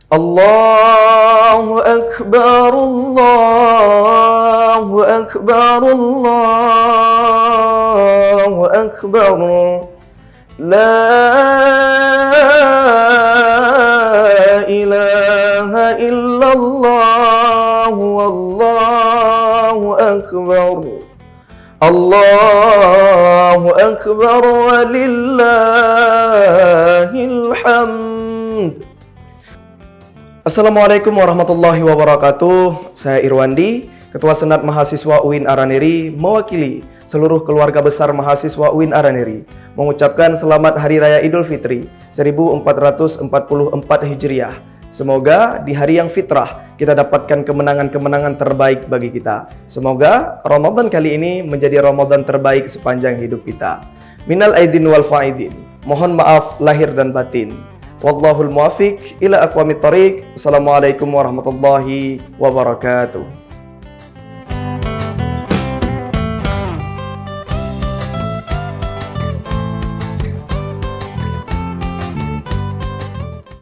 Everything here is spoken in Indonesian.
Allahu Akbar, Allahu Akbar, Allahu Akbar. La ilaha illallah, wallahu akbar. Allahu Akbar walillahil hamd. Assalamualaikum warahmatullahi wabarakatuh. Saya Irwandi, Ketua Senat Mahasiswa UIN Araneri, mewakili seluruh keluarga besar mahasiswa UIN Araneri, mengucapkan selamat Hari Raya Idul Fitri 1444 Hijriah. Semoga di hari yang fitrah kita dapatkan kemenangan-kemenangan terbaik bagi kita. Semoga Ramadan kali ini menjadi Ramadan terbaik sepanjang hidup kita. Minal aidin wal faidin. Mohon maaf lahir dan batin. Wallahul muwafiq ila aqwamit thoriq. Assalamualaikum warahmatullahi wabarakatuh.